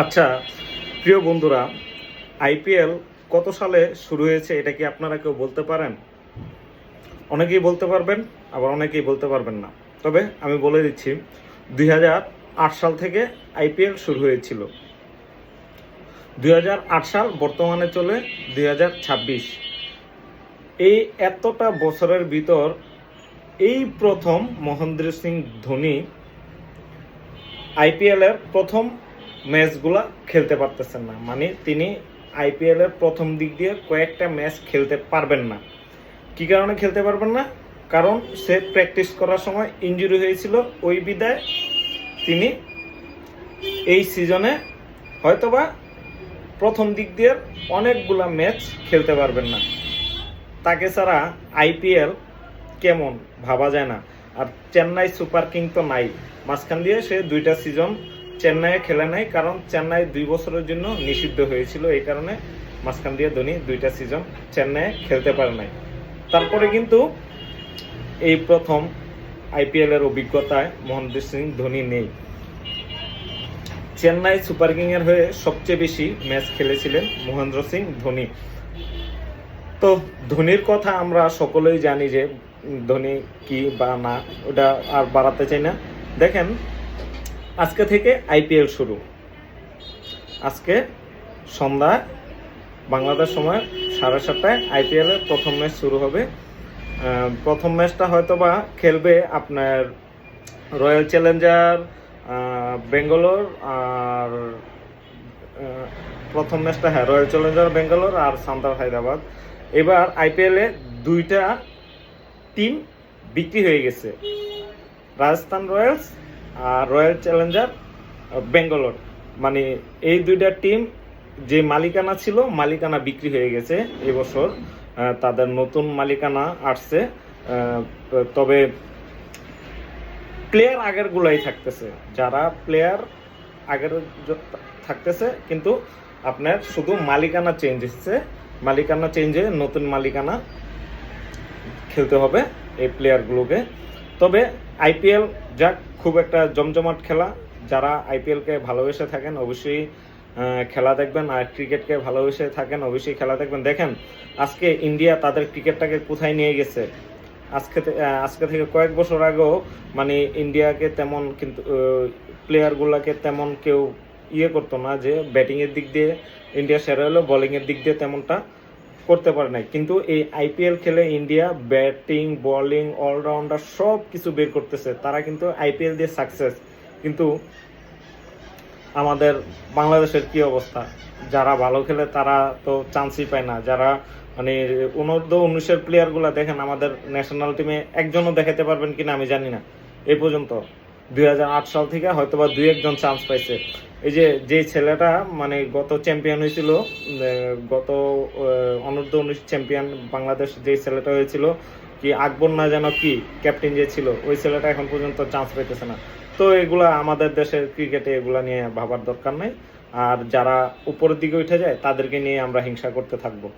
আচ্ছা, প্রিয় বন্ধুরা, আইপিএল কত সালে শুরু হয়েছে এটা কি আপনারা কেউ বলতে পারেন? অনেকেই বলতে পারবেন, আবার অনেকেই বলতে পারবেন না। তবে আমি বলে দিচ্ছি, 2008 সাল থেকে আইপিএল শুরু হয়েছিল। 2008 সাল বর্তমানে চলে 2026। এই এতটা বছরের ভিতর এই প্রথম মহেন্দ্র সিং ধোনি আইপিএলের প্রথম ম্যাচগুলা খেলতে পারতেছেন না। মানে তিনি আইপিএলের প্রথম দিক দিয়ে কয়েকটা ম্যাচ খেলতে পারবেন না। কি কারণে খেলতে পারবেন না? কারণ সে প্র্যাকটিস করার সময় ইনজুরি হয়েছিল, ওই বিদায় তিনি এই সিজনে হয়তোবা প্রথম দিক দিয়ে অনেকগুলা ম্যাচ খেলতে পারবেন না। তাকে ছাড়া আইপিএল কেমন ভাবা যায় না। আর চেন্নাই সুপার কিং তো নাই, মাঝখান দিয়ে সে 2টা সিজন চেন্নাইয়ে খেলে নাই, কারণ চেন্নাই 2 বছরের জন্য নিষিদ্ধ হয়েছিল। এই কারণে মাঝখান দিয়ে ধোনি 2টা সিজন চেন্নাইয়ে খেলতে পারে নাই। তারপরে কিন্তু এই প্রথম আইপিএলের অভিজ্ঞতায় মহেন্দ্র সিং ধোনি নেই। চেন্নাই সুপার কিংয়ের হয়ে সবচেয়ে বেশি ম্যাচ খেলেছিলেন মহেন্দ্র সিং ধোনি। তো ধোনির কথা আমরা সকলেই জানি যে ধোনি কি বা না, ওটা আর বাড়াতে চাই না। দেখেন, আজকে থেকে আইপিএল শুরু। আজকে সন্ধ্যায় বাংলাদেশ সময় 7:30টায় আইপিএলের প্রথম ম্যাচ শুরু হবে। প্রথম ম্যাচটা হয়তো বা খেলবে আপনার রয়্যাল চ্যালেঞ্জার বেঙ্গালোর, আর প্রথম ম্যাচটা রয়্যাল চ্যালেঞ্জার বেঙ্গালোর আর সানরাইজার্স হায়দ্রাবাদ। এবার আইপিএলে 2টা টিম বিক্রি হয়ে গেছে, রাজস্থান রয়্যালস আর রয়্যাল চ্যালেঞ্জার বেঙ্গালোর। মানে এই 2টা টিম যে মালিকানা ছিল, মালিকানা বিক্রি হয়ে গেছে। এবছর তাদের নতুন মালিকানা আসছে। তবে প্লেয়ার আগের গুলাই থাকতেছে, যারা প্লেয়ার আগের থাকতেছে, কিন্তু আপনার শুধু মালিকানা চেঞ্জ হচ্ছে। মালিকানা চেঞ্জে নতুন মালিকানা খেলতে হবে এই প্লেয়ারগুলোকে। তবে আইপিএল যাক, খুব একটা জমজমাট খেলা। যারা আইপিএলকে ভালোবেসে থাকেন অবশ্যই খেলা দেখবেন, আর ক্রিকেটকে ভালোবেসে থাকেন অবশ্যই খেলা দেখবেন। দেখেন, আজকে ইন্ডিয়া তাদের ক্রিকেটটাকে কোথায় নিয়ে গেছে। আজকে থেকে কয়েক বছর আগেও মানে ইন্ডিয়াকে তেমন, কিন্তু প্লেয়ারগুলোকে তেমন কেউ করতো না, যে ব্যাটিংয়ের দিক দিয়ে ইন্ডিয়া সেরা হলো, বোলিংয়ের দিক দিয়ে তেমনটা করতে পারে নাই। কিন্তু এই আইপিএল খেলে ইন্ডিয়া ব্যাটিং বোলিং অলরাউন্ডার সব কিছু বের করতেছে। তারা কিন্তু আইপিএল দিয়ে সাকসেস। কিন্তু আমাদের বাংলাদেশের কি অবস্থা? যারা ভালো খেলে তারা তো চান্সই পায় না। যারা মানে অনূর্ধ্ব-19-এর প্লেয়ারগুলো দেখেন, আমাদের ন্যাশনাল টিমে একজনও দেখাতে পারবেন কিনা আমি জানি না। এই পর্যন্ত 2008 সাল থেকে হয়তোবা 2-1 জন চান্স পাইছে। এই যে ছেলেটা মানে গত চ্যাম্পিয়ন হয়েছিল, গত অনূর্ধ্ব-19 চ্যাম্পিয়ন বাংলাদেশ যে ছেলেটা হয়েছিল, কি আকবর না যেন কি ক্যাপ্টেন যে ছিল, ওই ছেলেটা এখন পর্যন্ত চান্স পাইতেছে না। তো এগুলা আমাদের দেশের ক্রিকেটে এগুলা নিয়ে ভাবার দরকার নাই। আর যারা উপরের দিকে উঠে যায় তাদেরকে নিয়ে আমরা হিংসা করতে থাকবো।